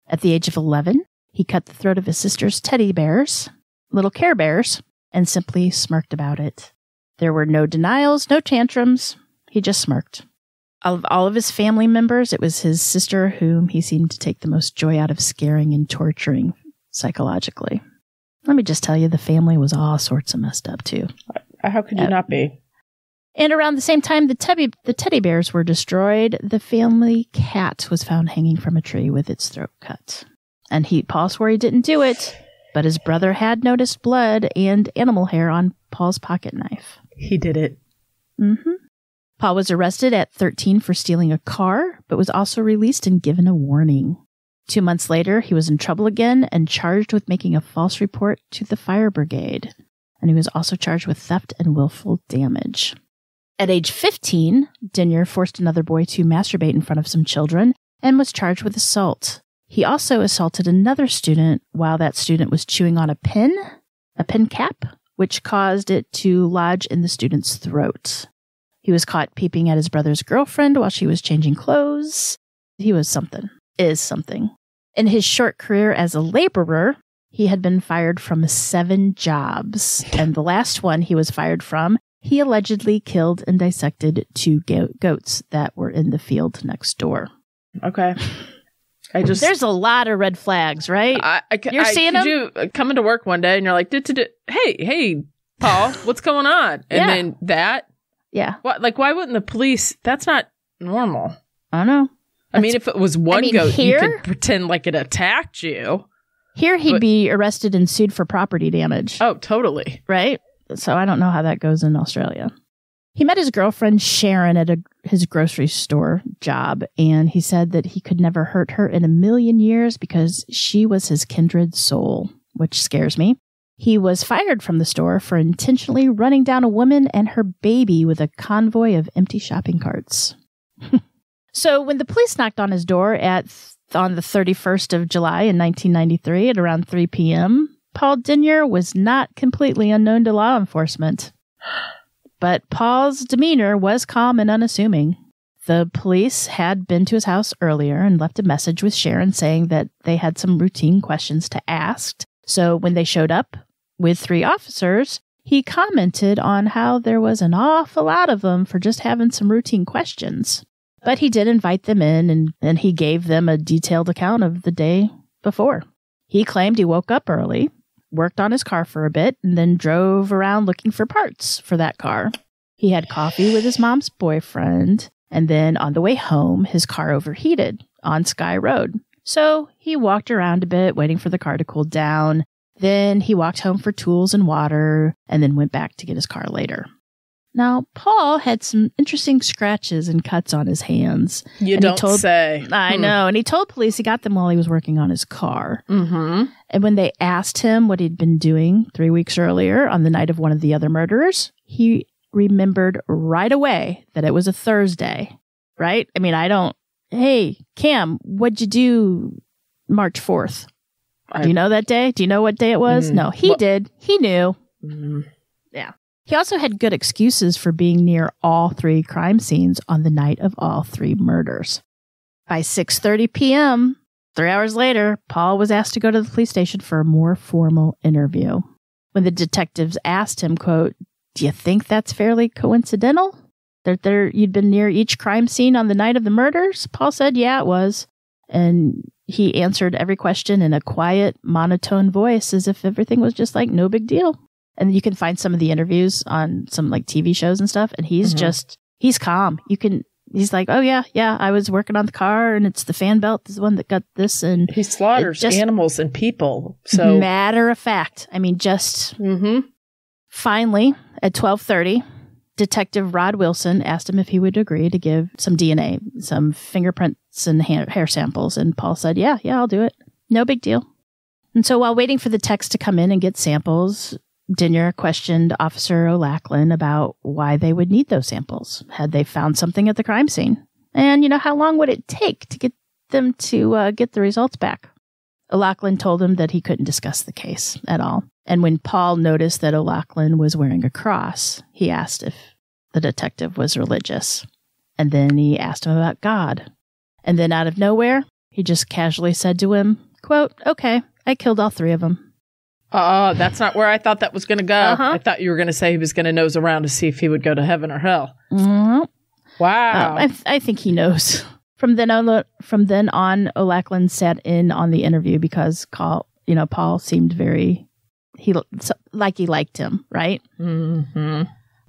At the age of 11, he cut the throat of his sister's teddy bears, little Care Bears, and simply smirked about it. There were no denials, no tantrums. He just smirked. Of all of his family members, it was his sister whom he seemed to take the most joy out of scaring and torturing psychologically. Let me just tell you, the family was all sorts of messed up, too. How could you not be? And around the same time the teddy bears were destroyed, the family cat was found hanging from a tree with its throat cut. And Paul swore he didn't do it, but his brother had noticed blood and animal hair on Paul's pocket knife. He did it. Mm-hmm. Paul was arrested at 13 for stealing a car, but was also released and given a warning. 2 months later, he was in trouble again and charged with making a false report to the fire brigade. And he was also charged with theft and willful damage. At age 15, Denyer forced another boy to masturbate in front of some children and was charged with assault. He also assaulted another student while that student was chewing on a pin cap, which caused it to lodge in the student's throat. He was caught peeping at his brother's girlfriend while she was changing clothes. He was something. Is something. In his short career as a laborer, he had been fired from 7 jobs. And the last one he was fired from, he allegedly killed and dissected 2 goats that were in the field next door. Okay. There's a lot of red flags, right? You're seeing them? You come into work one day and you're like, hey, Paul, what's going on? And then that? Yeah. What? Like, why wouldn't the police? That's not normal. I don't know. I mean, if it was one goat, you could pretend like it attacked you. Here he'd be arrested and sued for property damage. Oh, totally. Right? So I don't know how that goes in Australia. He met his girlfriend Sharon at his grocery store job, and he said that he could never hurt her in a million years because she was his kindred soul, which scares me. He was fired from the store for intentionally running down a woman and her baby with a convoy of empty shopping carts. So when the police knocked on his door on the 31st of July in 1993 at around 3 p.m., Paul Denyer was not completely unknown to law enforcement. But Paul's demeanor was calm and unassuming. The police had been to his house earlier and left a message with Sharon saying that they had some routine questions to ask. So when they showed up with 3 officers, he commented on how there was an awful lot of them for just having some routine questions. But he did invite them in, and he gave them a detailed account of the day before. He claimed he woke up early, worked on his car for a bit, and then drove around looking for parts for that car. He had coffee with his mom's boyfriend, and then on the way home, his car overheated on Sky Road. So he walked around a bit, waiting for the car to cool down. Then he walked home for tools and water, and then went back to get his car later. Now, Paul had some interesting scratches and cuts on his hands. You don't say. I know. And he told police he got them while he was working on his car. Mm-hmm. And when they asked him what he'd been doing 3 weeks earlier on the night of one of the other murders, he remembered right away that it was a Thursday, right? I mean, hey, Cam, what'd you do March 4th? Do you know that day? Do you know what day it was? No, he did. He knew. Yeah. He also had good excuses for being near all 3 crime scenes on the night of all 3 murders. By 6:30 p.m., 3 hours later, Paul was asked to go to the police station for a more formal interview. When the detectives asked him, quote, "Do you think that's fairly coincidental? That you'd been near each crime scene on the night of the murders?" Paul said, yeah, it was. And he answered every question in a quiet, monotone voice as if everything was just like no big deal. And you can find some of the interviews on some like TV shows and stuff. And he's he's calm. He's like, oh yeah, I was working on the car and it's the fan belt is the one that got this. And he slaughters animals and people. So matter of fact, I mean, just finally at 12:30, Detective Rod Wilson asked him if he would agree to give some DNA, some fingerprints and hair samples. And Paul said, yeah, I'll do it. No big deal. And so while waiting for the techs to come in and get samples, Denyer questioned Officer O'Loughlin about why they would need those samples. Had they found something at the crime scene? And, how long would it take to get them to get the results back? O'Loughlin told him that he couldn't discuss the case at all. And when Paul noticed that O'Loughlin was wearing a cross, he asked if the detective was religious. And then he asked him about God. And then out of nowhere, he just casually said to him, quote, "Okay, I killed all 3 of them." Oh, that's not where I thought that was going to go. I thought you were going to say he was going to nose around to see if he would go to heaven or hell. Mm-hmm. Wow. I think he knows. From then on, O'Loughlin sat in on the interview because Paul seemed he liked him, right? Mm-hmm.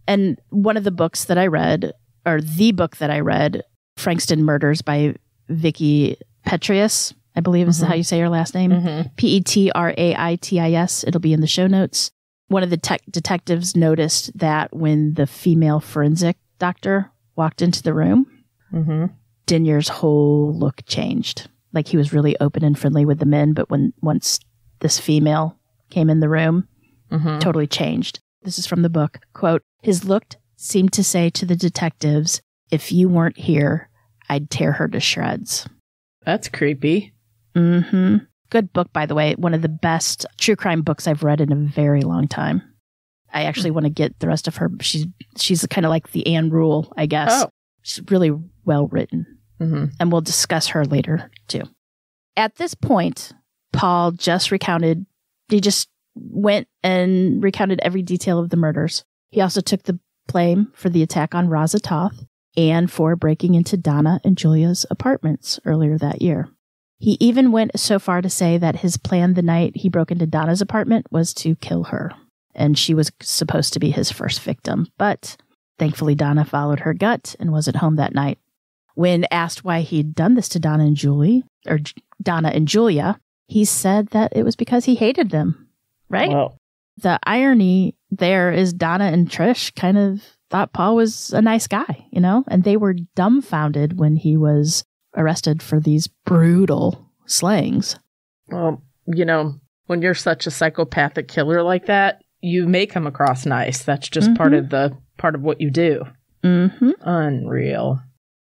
And one of the books that I read, or the book that I read, Frankston Murders by Vicky Petrius, I believe is how you say her last name. Petraitis. It'll be in the show notes. One of the detectives noticed that when the female forensic doctor walked into the room, Denyer's whole look changed. Like he was really open and friendly with the men, but once this female came in the room, totally changed. This is from the book. Quote, "His look seemed to say to the detectives, if you weren't here, I'd tear her to shreds." That's creepy. Good book, by the way. One of the best true crime books I've read in a very long time. I actually want to get the rest of her. She's kind of like the Anne Rule, I guess. Oh. She's really well written. And we'll discuss her later, too. At this point, Paul he just went and recounted every detail of the murders. He also took the blame for the attack on Rosa Toth and for breaking into Donna and Julia's apartments earlier that year. He even went so far to say that his plan the night he broke into Donna's apartment was to kill her, and she was supposed to be his first victim. But thankfully, Donna followed her gut and wasn't home that night. When asked why he'd done this to Donna and Julia, he said that it was because he hated them, right? Wow. The irony there is Donna and Trish kind of thought Paul was a nice guy, and they were dumbfounded when he was arrested for these brutal slayings. Well, when you're such a psychopathic killer like that, you may come across nice. That's just part of what you do. Unreal.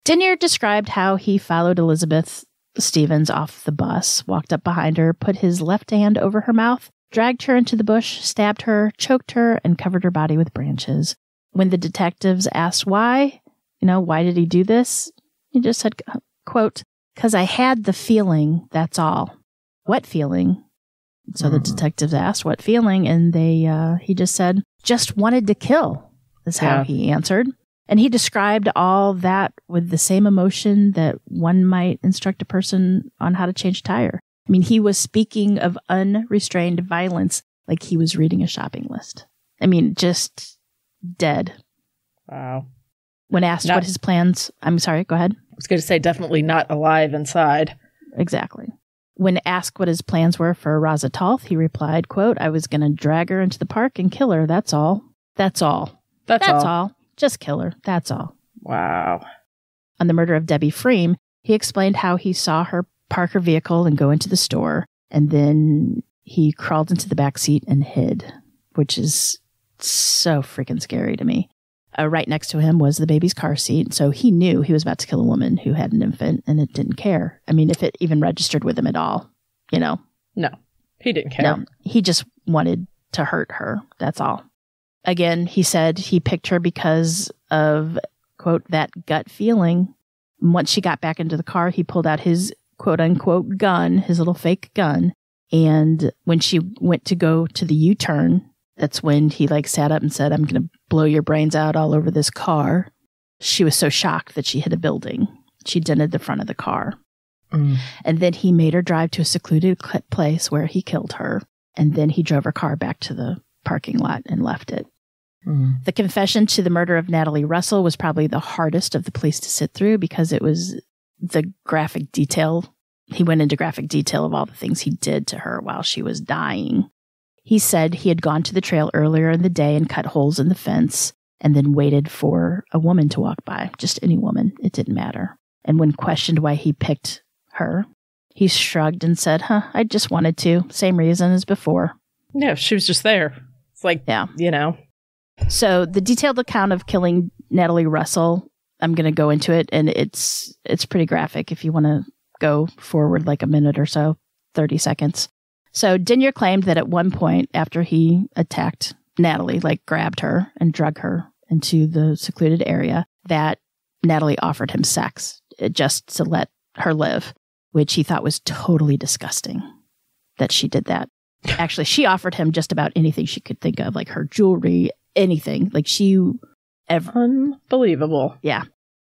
Denyer described how he followed Elizabeth Stevens off the bus, walked up behind her, put his left hand over her mouth, dragged her into the bush, stabbed her, choked her, and covered her body with branches. When the detectives asked why did he do this? He just said, quote, "'Cause I had the feeling, that's all." What feeling? So the detectives asked what feeling, and he just said, "Just wanted to kill," is how he answered. And he described all that with the same emotion that one might instruct a person on how to change a tire. I mean, he was speaking of unrestrained violence like he was reading a shopping list. I mean, just dead. Wow. When asked what his plans... I'm sorry, go ahead. I was going to say definitely not alive inside. Exactly. When asked what his plans were for Raza Talth, he replied, quote, "I was going to drag her into the park and kill her. That's all. That's all. That's all. Just kill her. That's all." Wow. On the murder of Debbie Freem, he explained how he saw her park her vehicle and go into the store, and then he crawled into the back seat and hid, which is so freaking scary to me. Right next to him was the baby's car seat, so he knew he was about to kill a woman who had an infant, and it didn't care. I mean, if it even registered with him at all, No, he didn't care. No, he just wanted to hurt her. That's all. Again, he said he picked her because of, quote, "that gut feeling." And once she got back into the car, he pulled out his, quote unquote, gun, his little fake gun. And when she went to go to the U-turn, that's when he sat up and said, "I'm going to blow your brains out all over this car." She was so shocked that she hit a building. She dented the front of the car. And then he made her drive to a secluded place where he killed her. And then he drove her car back to the parking lot and left it. The confession to the murder of Natalie Russell was probably the hardest of the police to sit through because it was the graphic detail. He went into graphic detail of all the things he did to her while she was dying. He said he had gone to the trail earlier in the day and cut holes in the fence and then waited for a woman to walk by. Just any woman. It didn't matter. And when questioned why he picked her, he shrugged and said, "I just wanted to. Same reason as before." Yeah, she was just there. It's So the detailed account of killing Natalie Russell, I'm going to go into it, and it's pretty graphic if you want to go forward a minute or so, 30 seconds. So Denyer claimed that at one point after he attacked Natalie, grabbed her and drug her into the secluded area, that Natalie offered him sex just to let her live, which he thought was totally disgusting that she did that. Actually, she offered him just about anything she could think of, her jewelry, anything. Unbelievable. Yeah.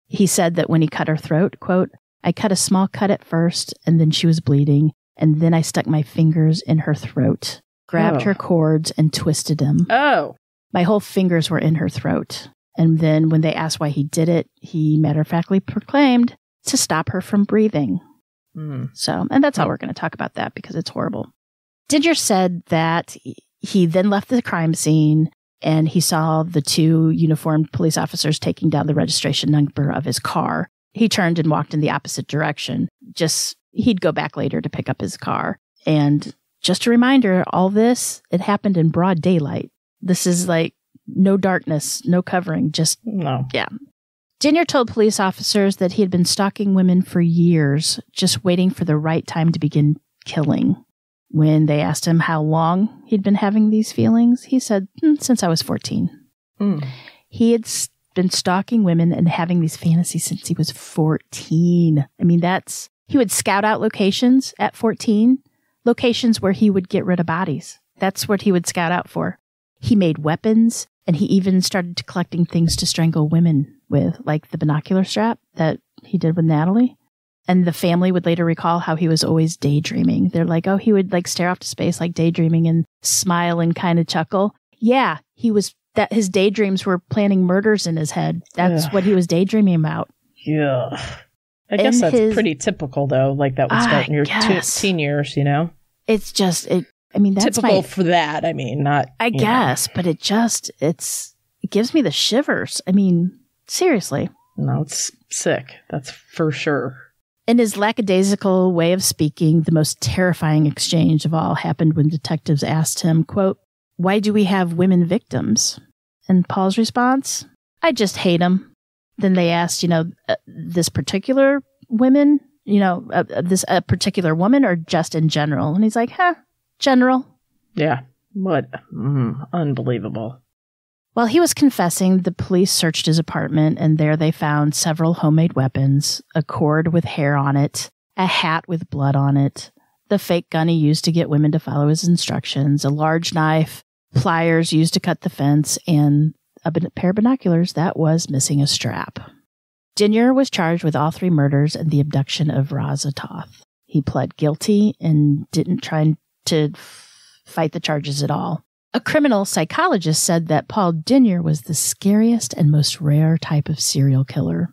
He said that when he cut her throat, quote, "I cut a small cut at first, and then she was bleeding, and then I stuck my fingers in her throat, grabbed her cords, and twisted them. Oh. My whole fingers were in her throat. And then when they asked why he did it, he matter-of-factly proclaimed to stop her from breathing." So, and that's how we're going to talk about that because it's horrible. Denyer said that he then left the crime scene and he saw the two uniformed police officers taking down the registration number of his car. He turned and walked in the opposite direction. He'd go back later to pick up his car. And just a reminder, all this, it happened in broad daylight. This is no darkness, no covering, no. Yeah. Denyer told police officers that he had been stalking women for years, just waiting for the right time to begin killing. When they asked him how long he'd been having these feelings, he said, "Since I was 14. He had been stalking women and having these fantasies since he was 14. I mean, he would scout out locations at 14, locations where he would get rid of bodies. That's what he would scout out for. He made weapons, and he even started collecting things to strangle women with, like the binocular strap that he did with Natalie. And the family would later recall how he was always daydreaming. They're like, oh, he would stare off to space daydreaming and smile and kind of chuckle. Yeah, his daydreams were planning murders in his head. That's what he was daydreaming about. Yeah. I guess that's pretty typical, though. That would start in your teen years, It's just, that's typical for that. Not. I guess, but it gives me the shivers. Seriously. No, it's sick. That's for sure. In his lackadaisical way of speaking, the most terrifying exchange of all happened when detectives asked him, quote, "Why do we have women victims?" And Paul's response, "I just hate them. then they asked, this particular women, this particular woman or just in general? And he's like, general. Yeah. What? Unbelievable. While he was confessing, the police searched his apartment, and there they found several homemade weapons, a cord with hair on it, a hat with blood on it, the fake gun he used to get women to follow his instructions, a large knife, pliers used to cut the fence, and a pair of binoculars that was missing a strap. Denyer was charged with all 3 murders and the abduction of Razatoth. He pled guilty and didn't try to fight the charges at all. A criminal psychologist said that Paul Denyer was the scariest and most rare type of serial killer.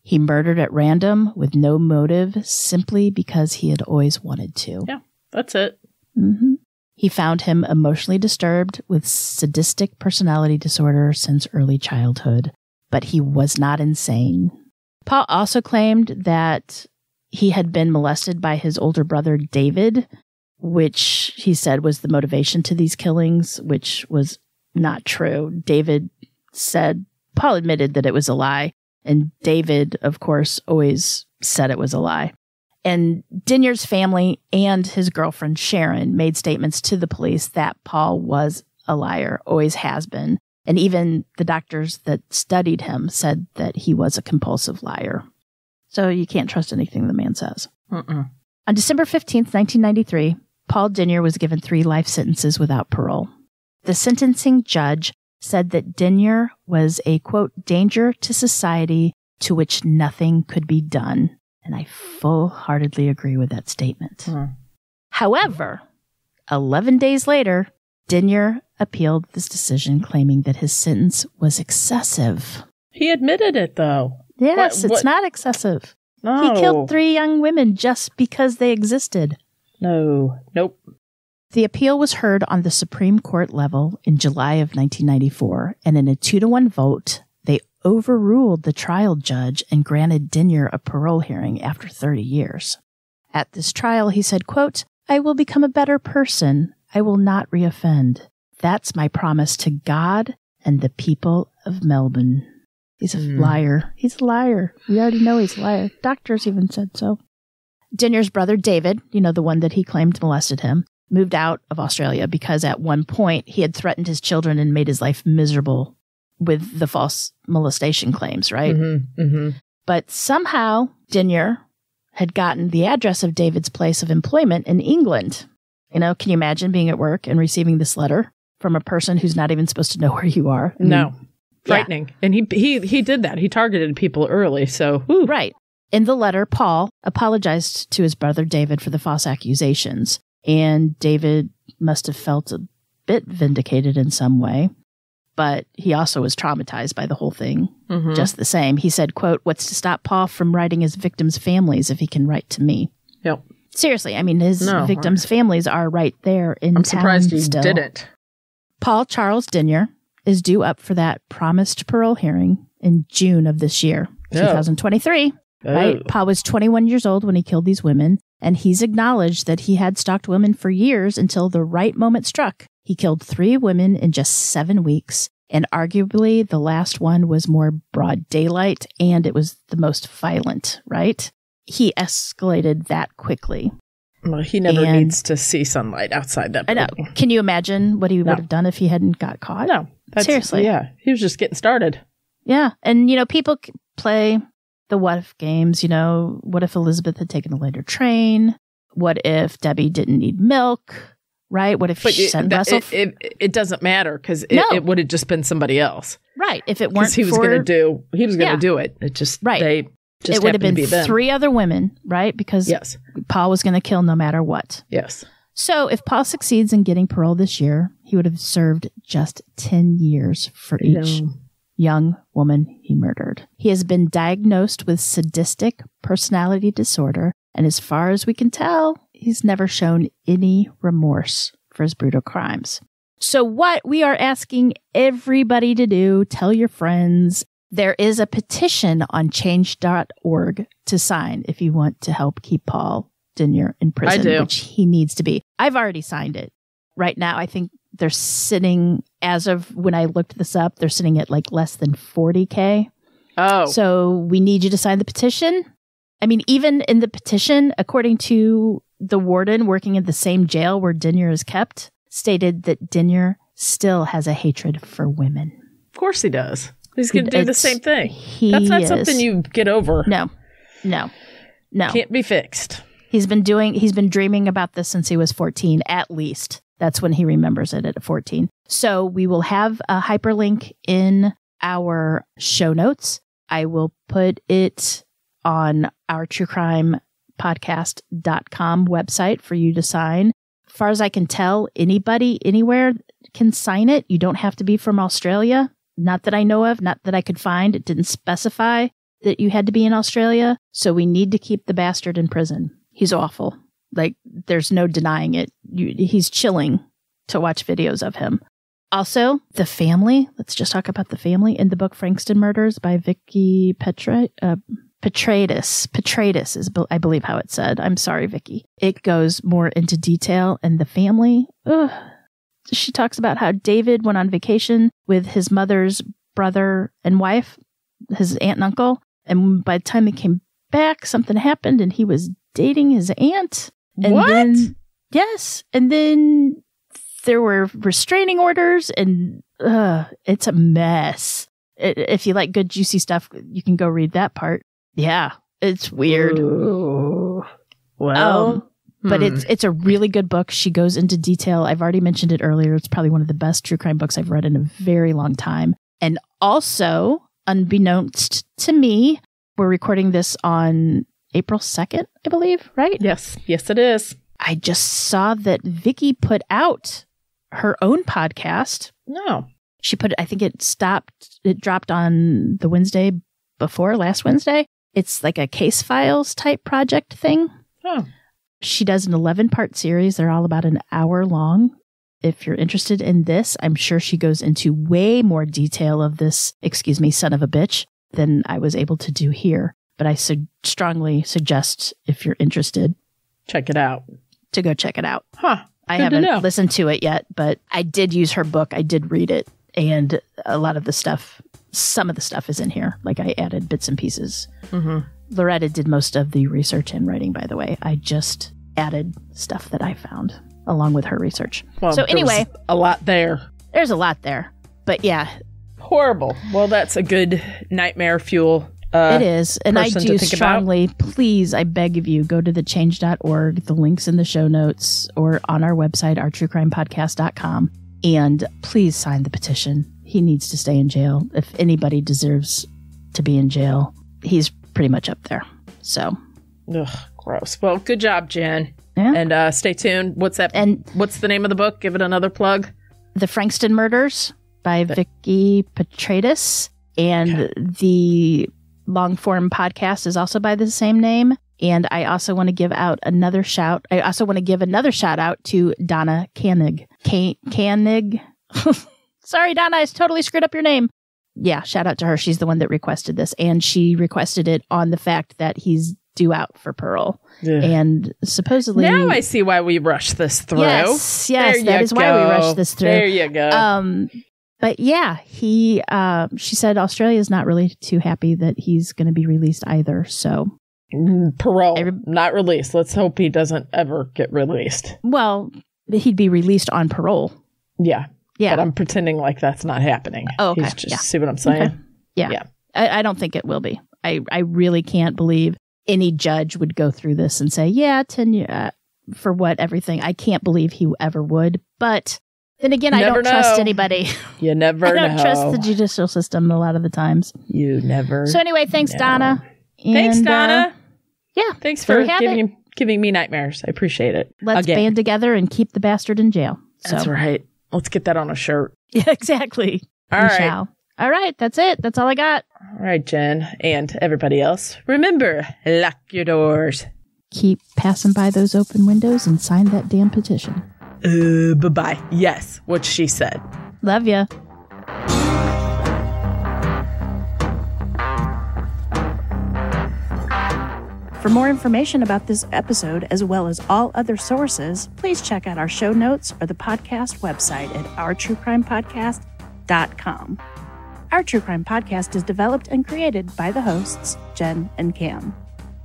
He murdered at random with no motive, simply because he had always wanted to. Yeah, that's it. Mm-hmm. He found him emotionally disturbed with sadistic personality disorder since early childhood, but he was not insane. Paul also claimed that he had been molested by his older brother, David, which he said was the motivation to these killings, which was not true. David said, Paul admitted that it was a lie, and David, of course, always said it was a lie. And Denyer's family and his girlfriend, Sharon, made statements to the police that Paul was a liar, always has been. And even the doctors that studied him said that he was a compulsive liar. So you can't trust anything the man says. Mm-mm. On December 15th, 1993, Paul Denyer was given 3 life sentences without parole. The sentencing judge said that Denyer was a, quote, danger to society to which nothing could be done. And I full-heartedly agree with that statement. However, 11 days later, Denyer appealed this decision, claiming that his sentence was excessive. He admitted it, though. Yes, it's not excessive. No. He killed 3 young women just because they existed. No. Nope. The appeal was heard on the Supreme Court level in July of 1994, and in a 2-1 vote, they overruled the trial judge and granted Denyer a parole hearing after 30 years. At this trial, he said, quote, I will become a better person. I will not reoffend. That's my promise to God and the people of Melbourne. He's a liar. He's a liar. We already know he's a liar. Doctors even said so. Denyer's brother, David, the one that he claimed molested him, moved out of Australia because at one point he had threatened his children and made his life miserable with the false molestation claims, right? Mm-hmm. Mm-hmm. But somehow Denyer had gotten the address of David's place of employment in England. Can you imagine being at work and receiving this letter from a person who's not even supposed to know where you are? No. Frightening. Yeah. And he did that. He targeted people early. So, whew. Right. In the letter, Paul apologized to his brother David for the false accusations. And David must have felt a bit vindicated in some way. But he also was traumatized by the whole thing. Mm-hmm. Just the same. He said, quote, what's to stop Paul from writing his victims' families if he can write to me? Yep. Seriously, his victims' families are right there in town. I'm surprised he didn't. Paul Charles Denyer is due up for that promised parole hearing in June of this year, 2023. Right? Paul was 21 years old when he killed these women, and he's acknowledged that he had stalked women for years until the right moment struck. He killed 3 women in just 7 weeks, and arguably the last one was more broad daylight, and it was the most violent, right? He escalated that quickly. Well, he never needs to see sunlight outside that building. I know. Can you imagine what he would have done if he hadn't got caught? No. Seriously. Yeah. He was just getting started. Yeah. And, people play the what if games. What if Elizabeth had taken a later train? What if Debbie didn't need milk? Right? What if she sent Russell? It doesn't matter because it would have just been somebody else. Right. If it weren't he was going to do it. It just, right. It would have been 3 other women, right? Because Paul was going to kill no matter what. Yes. So if Paul succeeds in getting parole this year, he would have served just 10 years for each young woman he murdered. He has been diagnosed with sadistic personality disorder, and as far as we can tell, he's never shown any remorse for his brutal crimes. So what we are asking everybody to do, tell your friends, there is a petition on change.org to sign if you want to help keep Paul Denyer in prison, which he needs to be. I've already signed it. Right now, I think they're sitting, as of when I looked this up, they're sitting at like less than 40K. Oh. So we need you to sign the petition. I mean, even in the petition, according to the warden working in the same jail where Denyer is kept, stated that Denyer still has a hatred for women. Of course he does. He's going to do the same thing. That's not something you get over. No. Can't be fixed. He's been dreaming about this since he was 14, at least. That's when he remembers it at 14. So we will have a hyperlink in our show notes. I will put it on our truecrimepodcast.com website for you to sign. As far as I can tell, anybody, anywhere can sign it. You don't have to be from Australia. Not that I know of, not that I could find. It didn't specify that you had to be in Australia. So we need to keep the bastard in prison. He's awful. Like, there's no denying it. He's chilling to watch videos of him. Also, the family. Let's just talk about the family. In the book Frankston Murders by Vicky Petratus is, I believe, how it's said. I'm sorry, Vicky. It goes more into detail. And the family, she talks about how David went on vacation with his mother's brother and wife, his aunt and uncle. And by the time they came back, something happened and he was dating his aunt. And what? Yes. And then there were restraining orders and it's a mess. If you like good, juicy stuff, you can go read that part. Yeah, it's weird. Ooh. Well, but it's a really good book. She goes into detail. I've already mentioned it earlier. It's probably one of the best true crime books I've read in a very long time. And also, unbeknownst to me, we're recording this on April 2nd, I believe, right? Yes, it is. I just saw that Vicky put out her own podcast. No. She put it, I think it dropped on the Wednesday before, last Wednesday. It's like a case files type project thing. Oh. She does an 11-part series. They're all about an hour long. If you're interested in this, I'm sure she goes into way more detail of this, excuse me, son of a bitch, than I was able to do here. But I strongly suggest, if you're interested, check it out. To go check it out. Huh. I haven't listened to it yet, but I did use her book. I did read it. And a lot of the stuff, some of the stuff is in here. Like I added bits and pieces. Mm-hmm. Loretta did most of the research and writing, by the way. I just added stuff that I found along with her research. Well, so anyway, a lot there. There's a lot there. But yeah. Horrible. Well, that's a good nightmare fuel. It is. And I do strongly, please, I beg of you, go to thechange.org, the link's in the show notes, or on our website, ourtruecrimepodcast.com, and please sign the petition. He needs to stay in jail. If anybody deserves to be in jail, he's pretty much up there. So. Ugh, gross. Well, good job, Jen. Yeah. And stay tuned. What's that? And what's the name of the book? Give it another plug. The Frankston Murders by Vicky Petratus. And the long form podcast is also by the same name. And I also want to give out another shout. I also want to give another shout out to Donna Carnage. Carnage. Sorry, Donna, I totally screwed up your name. Yeah, shout out to her. She's the one that requested this. And she requested it on the fact that he's due out for parole. Ugh. And supposlily... Now I see why we rushed this through. Yes, that is why we rushed this through. There you go. But yeah, she said Australia is not really too happy that he's going to be released either. So parole, not released. Let's hope he doesn't ever get released. Well, he'd be released on parole. Yeah. But I'm pretending like that's not happening. Oh, okay. See what I'm saying? Okay. Yeah. I don't think it will be. I really can't believe any judge would go through this and say, 10 years for what, everything. I can't believe he ever would. But then again, I don't trust anybody. You never know. I don't trust the judicial system a lot of the times. You never So anyway, thanks, know. Donna. Thanks, Donna. Yeah. Thanks for giving me nightmares. I appreciate it. Let's band together and keep the bastard in jail. That's right. Let's get that on a shirt. Yeah, exactly. All right. All right. That's it. That's all I got. All right, Jen. And everybody else, remember, lock your doors. Keep passing by those open windows and sign that damn petition. Bye-bye. Yes, what she said. Love ya. For more information about this episode, as well as all other sources, please check out our show notes or the podcast website at ourtruecrimepodcast.com. Our True Crime Podcast is developed and created by the hosts, Jen and Cam.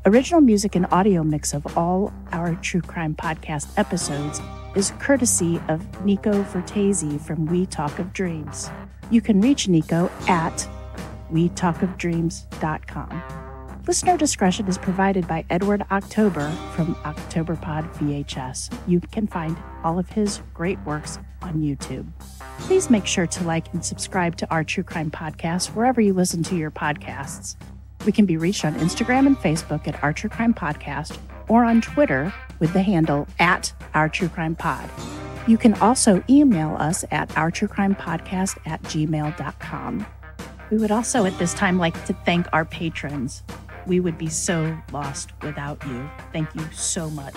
Original music and audio mix of all our True Crime Podcast episodes is courtesy of Nico Vertesi from We Talk of Dreams. You can reach Nico at wetalkofdreams.com. Listener discretion is provided by Edward October from OctopberPod VHS. You can find all of his great works on YouTube. Please make sure to like and subscribe to our True Crime Podcast wherever you listen to your podcasts. We can be reached on Instagram and Facebook at Our True Crime Podcast or on Twitter with the handle at Our True Crime Pod. You can also email us at ourtruecrimepodcast@gmail.com. We would also at this time like to thank our patrons. We would be so lost without you. Thank you so much.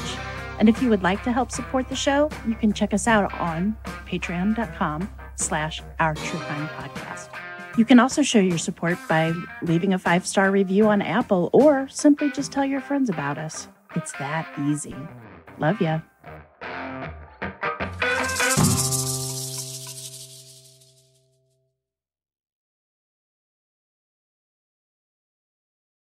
And if you would like to help support the show, you can check us out on patreon.com/Our True Crime Podcast. You can also show your support by leaving a 5-star review on Apple or simply just tell your friends about us. It's that easy. Love ya.